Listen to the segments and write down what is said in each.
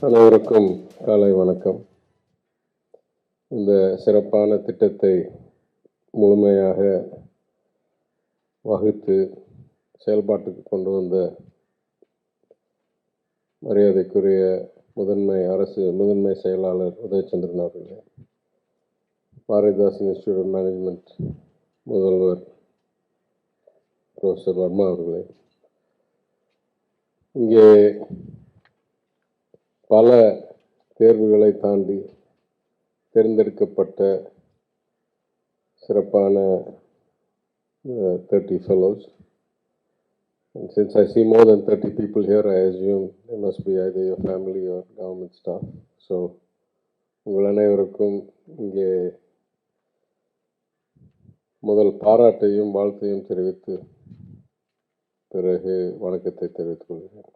அனைவருக்கும் காலை வணக்கம். இந்த சிறப்பான திட்டத்தை முழுமையாக வகுத்து செயல்பாட்டுக்கு கொண்டு வந்த மரியாதைக்குரிய முதன்மை செயலாளர் உதயச்சந்திரன் அவர்களே, பாரதிதாசன் இன்ஸ்டிடியூட் ஆஃப் மேனேஜ்மெண்ட் முதல்வர் ப்ரொஃபஸர் வர்மா அவர்களே, இங்கே பல தேர்வுகளை தாண்டி தேர்ந்தெடுக்கப்பட்ட சிறப்பான 30 fellows. And since I see more than 30 people here, I assume they must be either your family or government staff. So, உங்கள் அனைவருக்கும் இங்கே முதல் பாராட்டையும் வாழ்த்தையும் தெரிவித்து பிறகு வணக்கத்தை தெரிவித்துக் கொள்கிறேன்.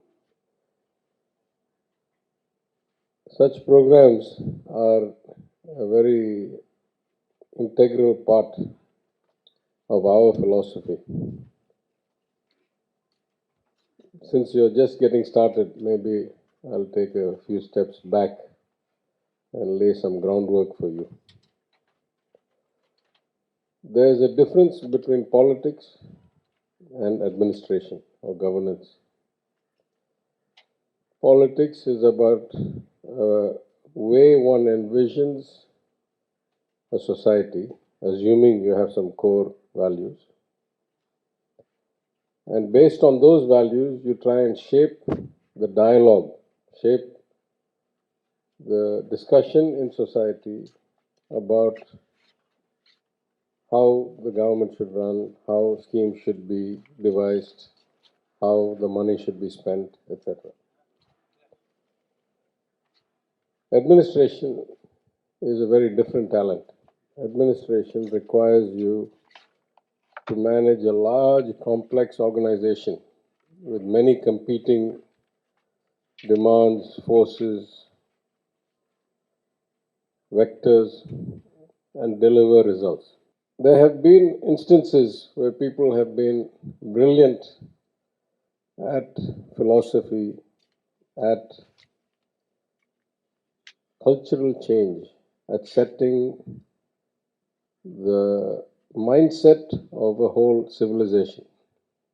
Such programs are a very integral part of our philosophy. Since you're just getting started, maybe I'll take a few steps back and lay some groundwork for you. There's a difference between politics and administration or governance. Politics is about way one envisions a society, assuming you have some core values. And based on those values, you try and shape the dialogue, shape the discussion in society about how the government should run, how schemes should be devised, how the money should be spent, etc. Administration is a very different talent. Administration requires you to manage a large, complex organization with many competing demands, forces, vectors, and deliver results. There have been instances where people have been brilliant at philosophy, at cultural change, at setting the mindset of a whole civilization.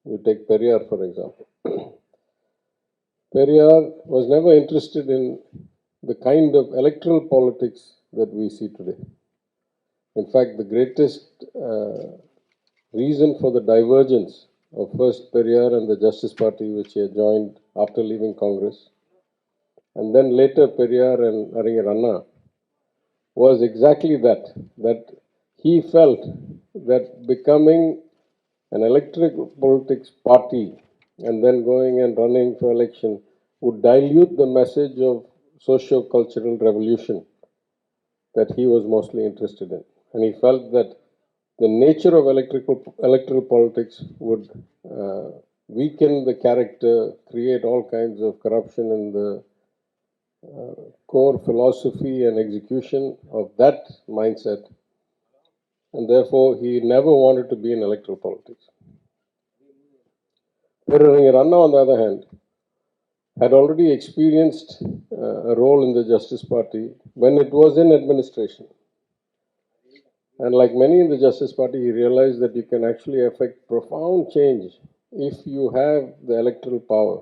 You take Periyar, for example. Periyar was never interested in the kind of electoral politics that we see today. In fact, the greatest reason for the divergence of first Periyar and the Justice Party, which he had joined after leaving Congress, and then later Periyar and Aringer Anna, was exactly that he felt that becoming an electoral politics party and then going and running for election would dilute the message of socio-cultural revolution that he was mostly interested in. And he felt that the nature of electoral politics would weaken the character, create all kinds of corruption in the core philosophy and execution of that mindset, and therefore he never wanted to be in electoral politics. Aringer Anna, on the other hand, had already experienced a role in the Justice Party when it was in administration. And like many in the Justice Party, he realized that you can actually affect profound change if you have the electoral power.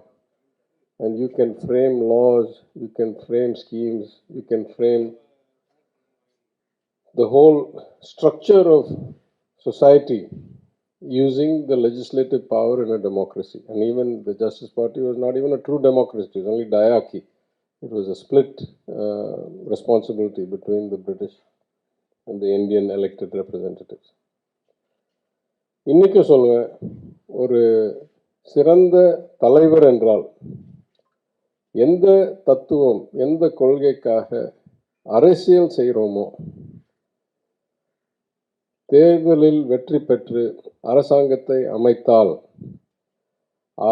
And you can frame laws, you can frame schemes, you can frame the whole structure of society using the legislative power in a democracy. And even the Justice Party was not even a true democracy, it was only diarchy. It was a split responsibility between the British and the Indian elected representatives. இன்னைக்கு சொல்லுவேன், ஒரு சிறந்த தலைவர் என்றால் எந்த தத்துவம், எந்த கொள்கைக்காக அரசியல் செய்கிறோமோ, தேர்தலில் வெற்றி பெற்று அரசாங்கத்தை அமைத்தால்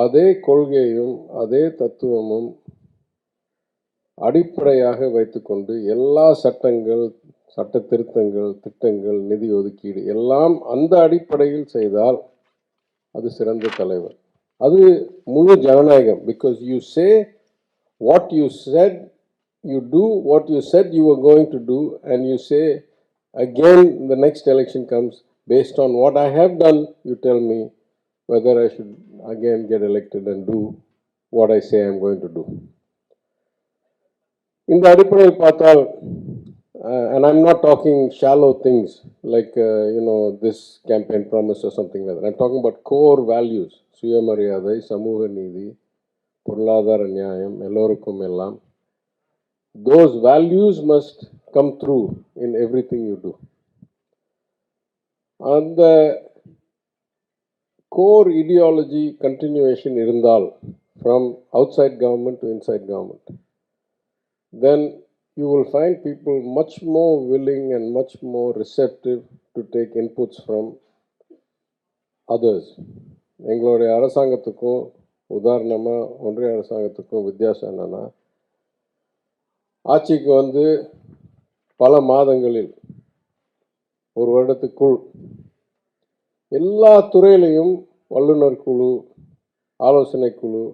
அதே கொள்கையும் அதே தத்துவமும் அடிப்படையாக வைத்துக்கொண்டு எல்லா சட்டங்கள், சட்ட திருத்தங்கள், திட்டங்கள், நிதி ஒதுக்கீடு எல்லாம் அந்த அடிப்படையில் செய்தால் அது சிறந்த தலைவர். அது முழு ஜனநாயகம். Because you say what you said you do what you said you were going to do, and you say, again, the next election comes, based on what I have done, you tell me whether I should again get elected and do what I say I'm going to do. In the அடிப்படையில் பார்த்தால், and I'm not talking shallow things like, this campaign promise or something like that. I'm talking about core values. சுயமரியாதை, சமூக நீதி, பொருளாதார நியாயம், எல்லோருக்கும் எல்லாம். Those values must come through in everything you do. And the core ideology continuation irundal from outside government to inside government, then you will find people much more willing and much more receptive to take inputs from others. எங்களுடைய அரசாங்கத்துக்கும் உதாரணமாக ஒன்றிய அரசாங்கத்துக்கும் வித்தியாசம் என்னன்னா, ஆட்சிக்கு வந்து பல மாதங்களில் ஒரு வருடத்துக்குள் எல்லா துறையிலையும் வல்லுநர் குழு, ஆலோசனை குழு,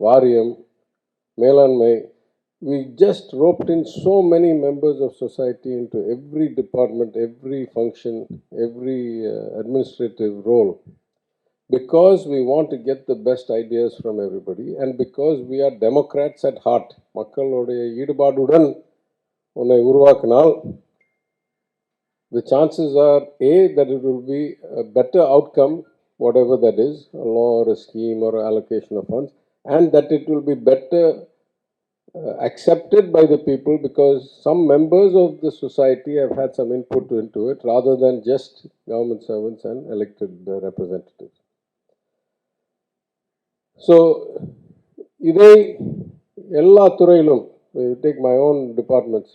வாரியம், மேலாண்மை, we just roped in so many members of society into every department, every function, every administrative role, because we want to get the best ideas from everybody, and because we are democrats at heart. மக்களுடைய ஈடுபாடுடன் உன்னை உருவாக்கினால், the chances are, A, that it will be a better outcome, whatever that is, a law or a scheme or an allocation of funds, and that it will be better accepted by the people, because some members of the society have had some input into it, rather than just government servants and elected representatives. So, இதை எல்லா துறையிலும், we take my own departments,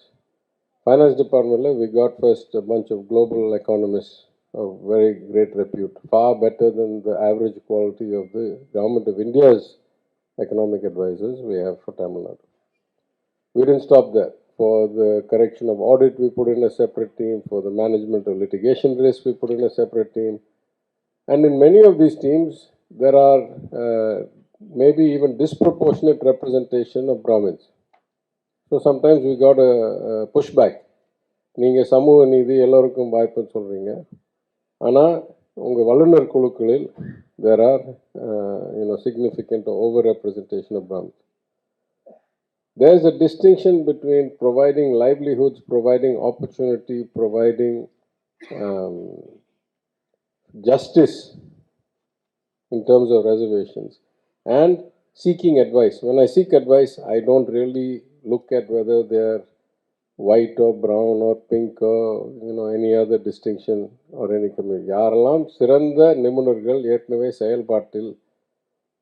finance department, we got first a bunch of global economists of very great repute, far better than the average quality of the government of India's economic advisors we have for Tamil Nadu. We didn't stop there. For the correction of audit, we put in a separate team. For the management of litigation risk, we put in a separate team. And in many of these teams, there are maybe even disproportionate representation of Brahmins. So sometimes we got a pushback. நீங்கள் சமூக நீதி எல்லோருக்கும் வாய்ப்புன்னு சொல்கிறீங்க, ஆனால் உங்கள் வல்லுநர் குழுக்களில் there are significant over representation of Brahmins. There is a distinction between providing livelihoods, providing opportunity, providing justice in terms of reservations, and seeking advice. When I seek advice, I don't really look at whether they are white or brown or pink or any other distinction or any community. யாரெல்லாம் சிறந்த நிபுணர்கள் ஏற்கனவே செயல்பாட்டில்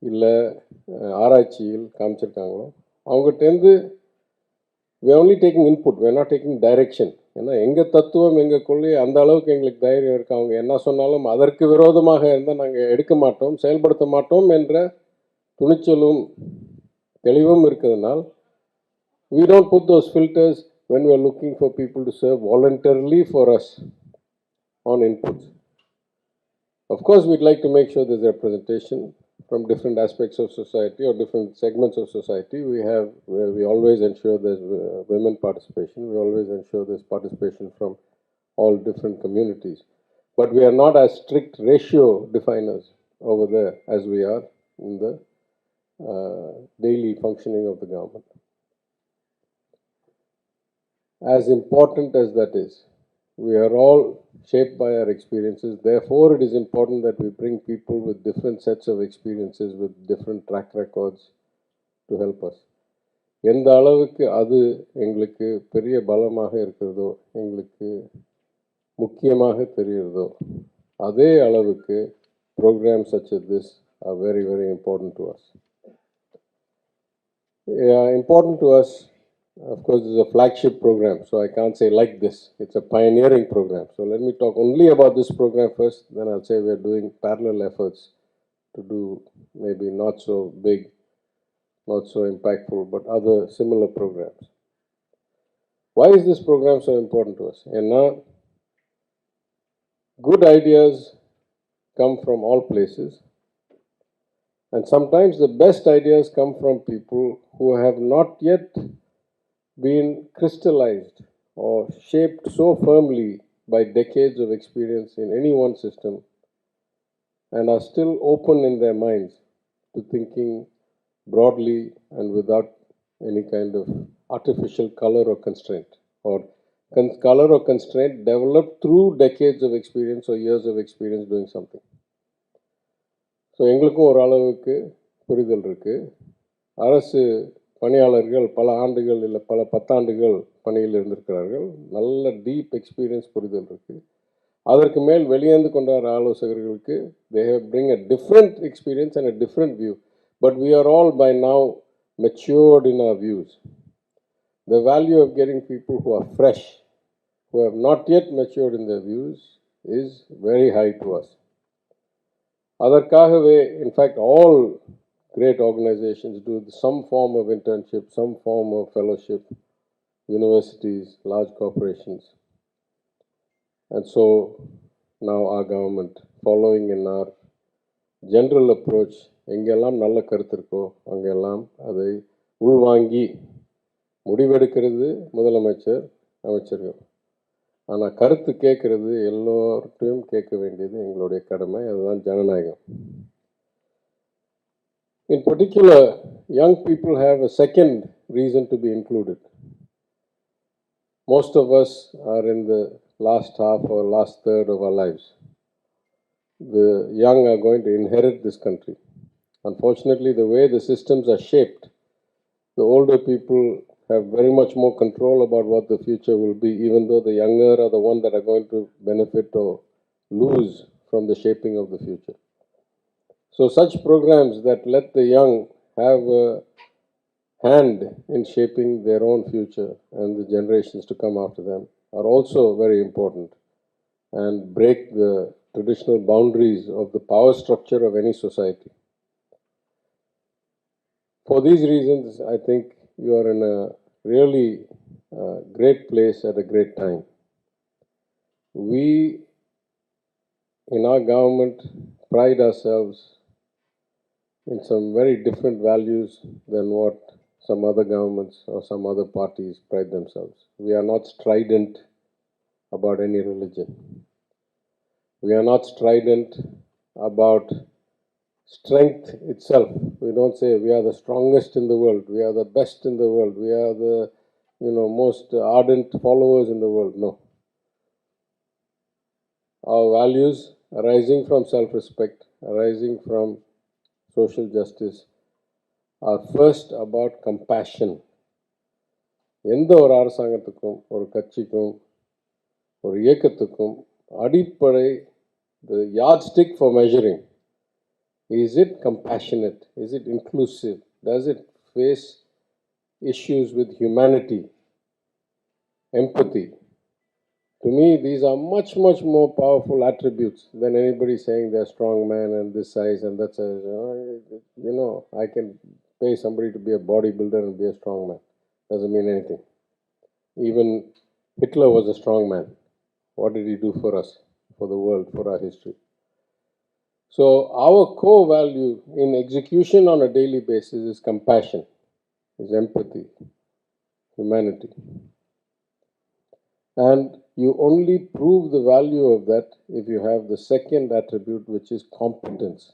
இல்லை ஆராய்ச்சியில் காமிச்சிருக்காங்களோ அவங்ககிட்டேருந்து we are only taking input, we are not taking direction. ஏன்னா எங்கள் தத்துவம், எங்கள் கொள்கை அந்த அளவுக்கு எங்களுக்கு தைரியம் இருக்குது. அவங்க என்ன சொன்னாலும் அதற்கு விரோதமாக இருந்தால் நாங்கள் எடுக்க மாட்டோம், செயல்படுத்த மாட்டோம் என்ற துணிச்சலும் தெளிவும் இருக்கிறதுனால் we don't put those filters when we are looking for people to serve voluntarily for us on inputs. Of course, we'd like to make sure there's representation from different aspects of society or different segments of society. We always ensure there's women participation. We always ensure there's participation from all different communities. But we are not as strict ratio definers over there as we are in the daily functioning of the government. As important as that is, we are all shaped by our experiences. Therefore, it is important that we bring people with different sets of experiences, with different track records to help us. எந்த அளவுக்கு அது எங்களுக்கு பெரிய பலமாக இருக்கிறதோ, எங்களுக்கு முக்கியமாக தெரிகிறதோ, அதே அளவுக்கு programs such as this are very, very important to us. Important to us, of course, this is a flagship program, so I can't say like this. It's a pioneering program. So let me talk only about this program first, then I'll say we're doing parallel efforts to do maybe not so big, not so impactful, but other similar programs. Why is this program so important to us? And now, good ideas come from all places, and sometimes the best ideas come from people who have not yet been crystallized or shaped so firmly by decades of experience in any one system and are still open in their minds to thinking broadly and without any kind of artificial color or constraint, or color or constraint developed through decades of experience or years of experience doing something. So எங்களுக்கும் ஒரு அளவுக்கு புரிதல் இருக்குது. அரசு பணியாளர்கள் பல ஆண்டுகள் இல்லை பல பத்தாண்டுகள் பணியில் இருந்திருக்கிறார்கள். நல்ல டீப் எக்ஸ்பீரியன்ஸ் புரிதல் இருக்குது. அதற்கு மேல் வெளியேந்து கொண்ட ஆலோசகர்களுக்கு they have bring a different experience and a different view, but we are all by now matured in our views. The value of getting people who are fresh, who have not yet matured in their views, is very high to us. அதற்காகவே in fact all great organizations do some form of internship, some form of fellowship, universities, large corporations. And so now our government, following in our general approach, எங்கெல்லாம் நல்ல கருத்து இருக்கோ அங்கெல்லாம் அதை உள்வாங்கி முடிவெடுக்கிறது முதலமைச்சர், அமைச்சர்கள். ஆனால் கருத்து கேட்கறது எல்லோர்ட்டையும் கேட்க வேண்டியது எங்களுடைய கடமை. அதுதான் ஜனநாயகம். In particular, young people have a second reason to be included. Most of us are in the last half or last third of our lives. The young are going to inherit this country. Unfortunately, the way the systems are shaped, the older people have very much more control about what the future will be, even though the younger are the ones that are going to benefit or lose from the shaping of the future. So such programs that let the young have a hand in shaping their own future and the generations to come after them are also very important and break the traditional boundaries of the power structure of any society. For these reasons, I think you are in a really great place at a great time. We in our government pride ourselves in some very different values than what some other governments or some other parties pride themselves. We are not strident about any religion. We are not strident about strength itself. We don't say we are the strongest in the world, we are the best in the world, we are the most ardent followers in the world. No. Our values arising from self-respect, arising from social justice, are first about compassion. எந்த ஒரு அரசாங்கத்துக்கும் ஒரு கட்சிக்கும் ஒரு இயக்கத்துக்கும் அடிப்படை the yardstick for measuring, is it compassionate, is it inclusive, does it face issues with humanity, empathy. To me, these are much, much more powerful attributes than anybody saying they're strong man and this size and that size. I can pay somebody to be a bodybuilder and be a strong man. Doesn't mean anything. Even Hitler was a strong man. What did he do for us, for the world, for our history? So our core value in execution on a daily basis is compassion, is empathy, humanity. And you only prove the value of that if you have the second attribute, which is competence.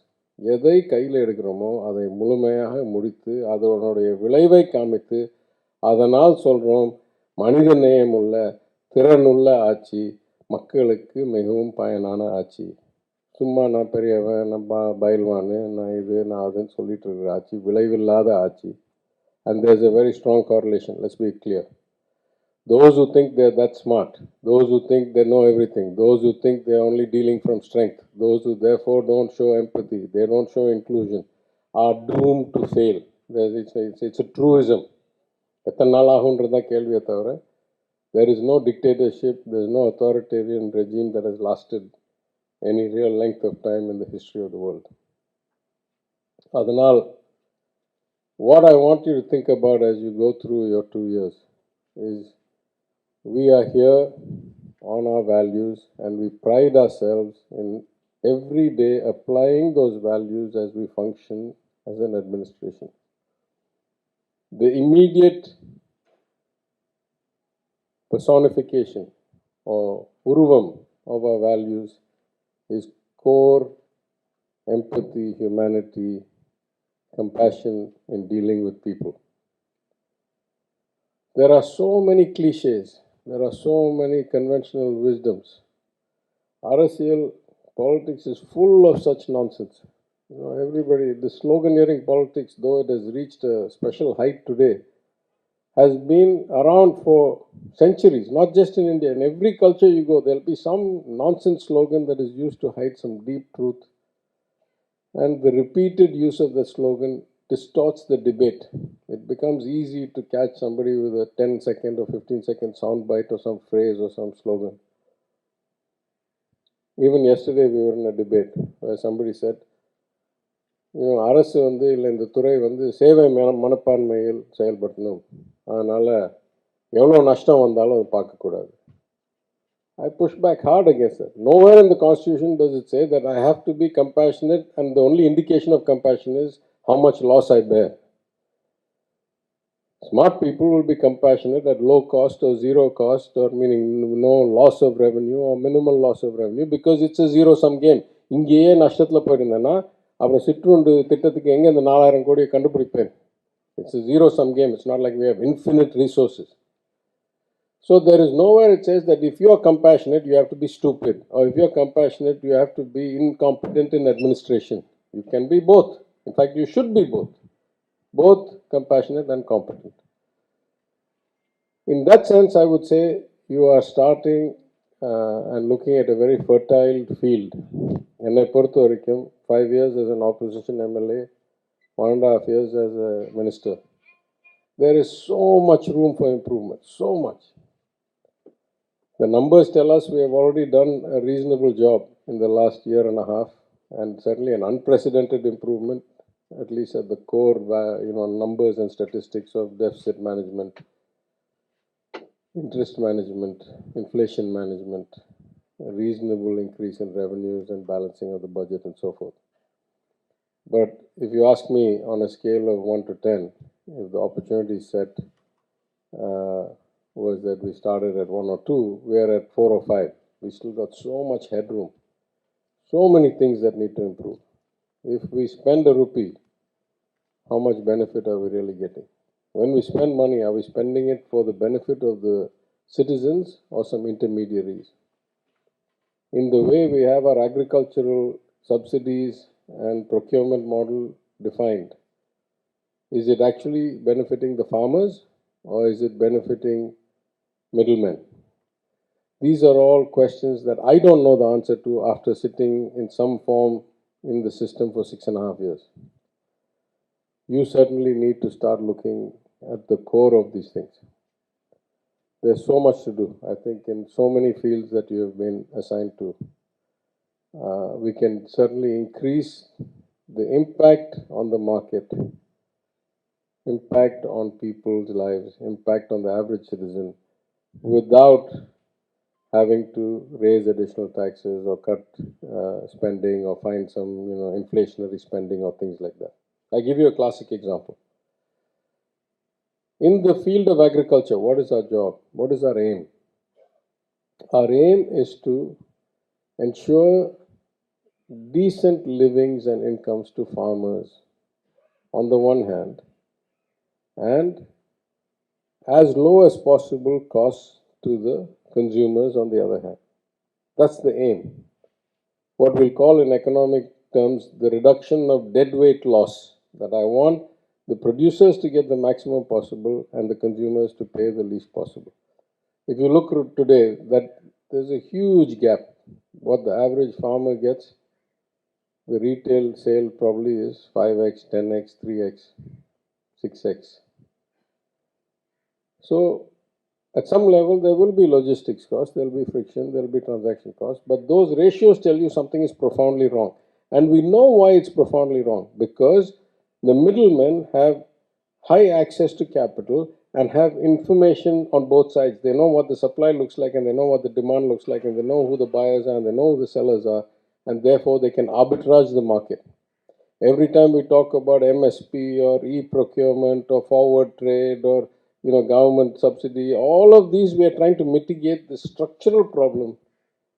எதை கையில் எடுக்கிறோமோ அதை முழுமையாக முடித்து அதனுடைய விளைவை காமித்து அதனால் சொல்கிறோம் மனித நேயமுள்ள திறனுள்ள ஆட்சி, மக்களுக்கு மிகவும் பயனான ஆட்சி. சும்மா நான் பெரியவன், நான் பயில்வானு, நான் இது நான் அதுன்னு சொல்லிட்டு இருக்கிற ஆட்சி விளைவில்லாத ஆட்சி. And there's a very strong correlation, let's be clear. Those who think they're that smart, those who think they know everything, those who think they're only dealing from strength, those who therefore don't show empathy, they don't show inclusion, are doomed to fail. It's a truism. எத்தனை நாள் ஆகுன்றதான் கேள்வியை தவிர there is no dictatorship, there is no authoritarian regime that has lasted any real length of time in the history of the world. அதனால் what I want you to think about as you go through your 2 years is we are here on our values and we pride ourselves in every day applying those values as we function as an administration. The immediate personification or uruvam of our values is core empathy, humanity, compassion in dealing with people. There are so many cliches, there are so many conventional wisdoms. RSL politics is full of such nonsense. You know, everybody, the sloganeering politics, though it has reached a special height today, has been around for centuries, not just in India. In every culture you go, there'll be some nonsense slogan that is used to hide some deep truth. And the repeated use of the slogan distorts the debate. It becomes easy to catch somebody with a 10-second or 15-second soundbite or some phrase or some slogan. Even yesterday we were in a debate where somebody said, அரசு வந்து இல்லை இந்த துறை வந்து சேவை மனப்பான்மையில் செயல்படணும், அதனால் எவ்வளோ நஷ்டம் வந்தாலும் அது பார்க்கக்கூடாது. I push back hard against that. Nowhere in the Constitution does it say that I have to be compassionate and the only indication of compassion is how much loss I bear. Smart people will be compassionate at low cost or zero cost, or meaning no loss of revenue or minimal loss of revenue, because it's a zero-sum game. இங்கேயே நஷ்டத்தில் போயிருந்தேன்னா அப்புறம் சிற்றுண்டு திட்டத்துக்கு எங்கே இந்த 4000 கோடியை கண்டுபிடிப்பேன்? It's a zero-sum game. It's not like we have infinite resources. So there is nowhere it says that if you are compassionate, you have to be stupid, or if you are compassionate, you have to be incompetent in administration. You can be both. In fact, you should be both compassionate and competent. In that sense, I would say you are starting and looking at a very fertile field. என்னை பொறுத்த வரைக்கும் 5 years as an opposition MLA, 1.5 years as a minister, there is so much room for improvement, so much. The numbers tell us we have already done a reasonable job in the last year and a half, and certainly an unprecedented improvement, at least at the core, numbers and statistics of deficit management, interest management, inflation management, a reasonable increase in revenues and balancing of the budget and so forth. But if you ask me on a scale of 1 to 10, if the opportunity set was that we started at 1 or 2, we are at 4 or 5. We still got so much headroom, so many things that need to improve. If we spend a rupee, how much benefit are we really getting? When we spend money, are we spending it for the benefit of the citizens or some intermediaries? In the way we have our agricultural subsidies and procurement model defined, is it actually benefiting the farmers or is it benefiting middlemen? These are all questions that I don't know the answer to after sitting in some form in the system for 6.5 years. You certainly need to start looking at the core of these things. There's so much to do. I think in so many fields that you have been assigned to, we can certainly increase the impact on the market, impact on people's lives, impact on the average citizen, without having to raise additional taxes or cut spending or find some inflationary spending or things like that. I give you a classic example. In the field of agriculture, what is our job? What is our aim? Our aim is to ensure decent livings and incomes to farmers on the one hand, and as low as possible costs to the consumers on the other hand. That's the aim. What we'll call in economic terms the reduction of deadweight loss, that I want the producers to get the maximum possible and the consumers to pay the least possible. If you look today, that there's a huge gap. What the average farmer gets, the retail sale probably is 5x, 10x, 3x, 6x. So at some level, there will be logistics costs, there will be friction, there will be transaction costs, but those ratios tell you something is profoundly wrong. And we know why it's profoundly wrong, because the middlemen have high access to capital and have information on both sides. They know what the supply looks like, and they know what the demand looks like, and they know who the buyers are, and they know who the sellers are, and therefore they can arbitrage the market. Every time we talk about MSP or e-procurement or forward trade or government subsidy, all of these we are trying to mitigate the structural problem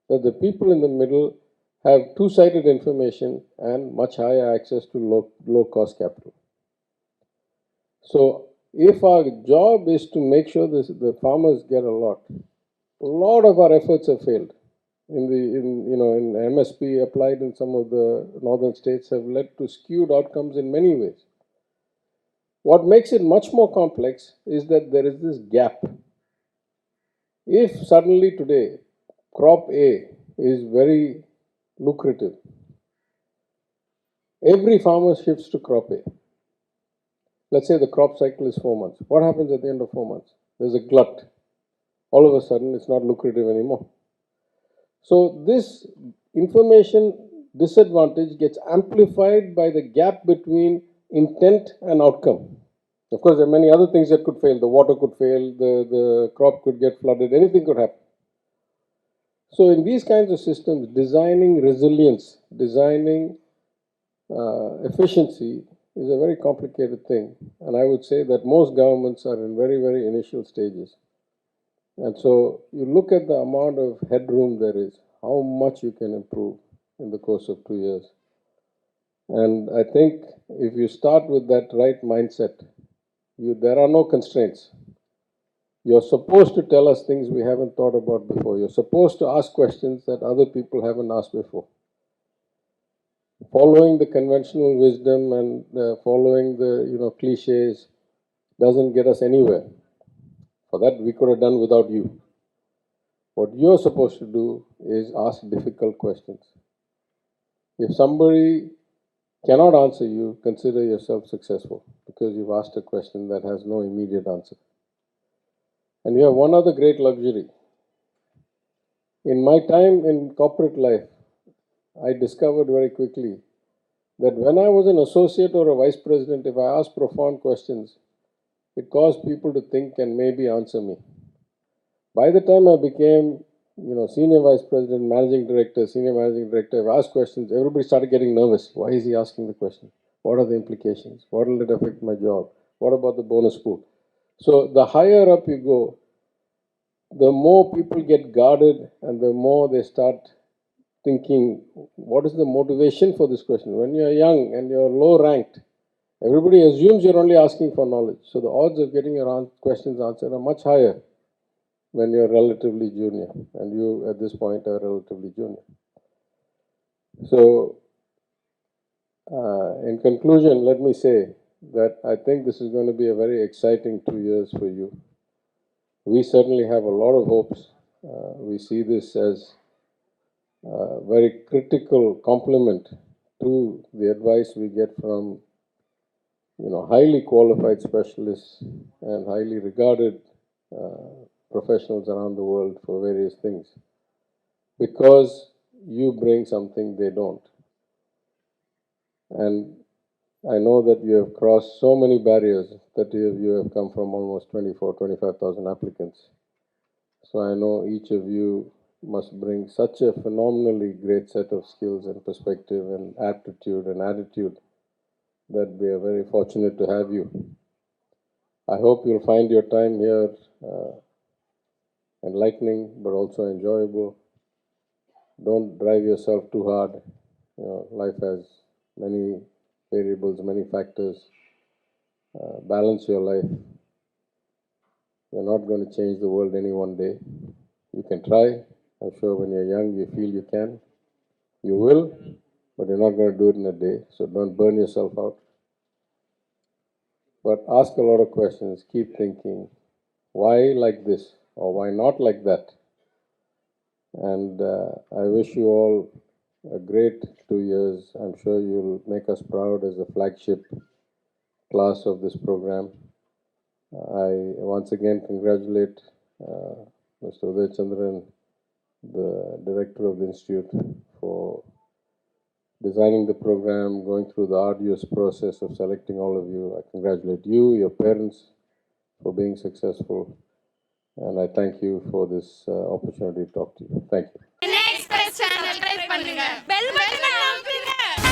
that the people in the middle have two-sided information and much higher access to low-cost capital. So if our job is to make sure the farmers get a lot of our efforts have failed. In MSP applied in some of the northern states have led to skewed outcomes in many ways. What makes it much more complex is that there is this gap. If suddenly today crop A is very lucrative, every farmer shifts to crop A. Let's say the crop cycle is 4 months. What happens at the end of 4 months? There's a glut. All of a sudden, it's not lucrative anymore. So this information disadvantage gets amplified by the gap between intent and outcome. Of course, there are many other things that could fail. The water could fail, the crop could get flooded, anything could happen. So in these kinds of systems, designing resilience, designing efficiency is a very complicated thing. And I would say that most governments are in very, very initial stages. And so you look at the amount of headroom there is, how much you can improve in the course of 2 years. And I think if you start with that right mindset, there are no constraints. You're supposed to tell us things we haven't thought about before. You're supposed to ask questions that other people haven't asked before. Following the conventional wisdom and following the cliches doesn't get us anywhere. For that, we could have done without you. What you're supposed to do is ask difficult questions. If somebody cannot answer you, consider yourself successful because you've asked a question that has no immediate answer. And you have one other great luxury. In my time in corporate life, I discovered very quickly that when I was an associate or a vice president, if I asked profound questions, it caused people to think and maybe answer me. By the time I became, senior vice president, managing director, senior managing director, if I asked questions, everybody started getting nervous. Why is he asking the question? What are the implications? What will it affect my job? What about the bonus pool? So the higher up you go, the more people get guarded and the more they start thinking, what is the motivation for this question? When you're young and you're low ranked, everybody assumes you're only asking for knowledge. So the odds of getting your questions answered are much higher when you're relatively junior. And you, at this point, are relatively junior. So, in conclusion, let me say that I think this is going to be a very exciting 2 years for you. We certainly have a lot of hopes. We see this as a very critical complement to the advice we get from highly qualified specialists and highly regarded professionals around the world for various things, because you bring something they don't. And I know that you have crossed so many barriers. 30 of you have come from almost 25,000 applicants. So I know each of you must bring such a phenomenally great set of skills and perspective and aptitude and attitude that we are very fortunate to have you. I hope you'll find your time here enlightening but also enjoyable. Don't drive yourself too hard. Life has many variables, many factors. Balance your life. You're not going to change the world any one day. You can try. I'm sure when you're young, you feel you can. You will, but you're not going to do it in a day. So don't burn yourself out. But ask a lot of questions. Keep thinking, why like this? Or why not like that? And I wish you all a great 2 years. I'm sure you'll make us proud as the flagship class of this program. I once again congratulate Mr. Uday Chandran, the director of the Institute, for designing the program, going through the arduous process of selecting all of you. I congratulate you, your parents, for being successful. And I thank you for this opportunity to talk to you. Thank you. Next channel, try பண்ணுங்க. Bell button அமுக்குங்க.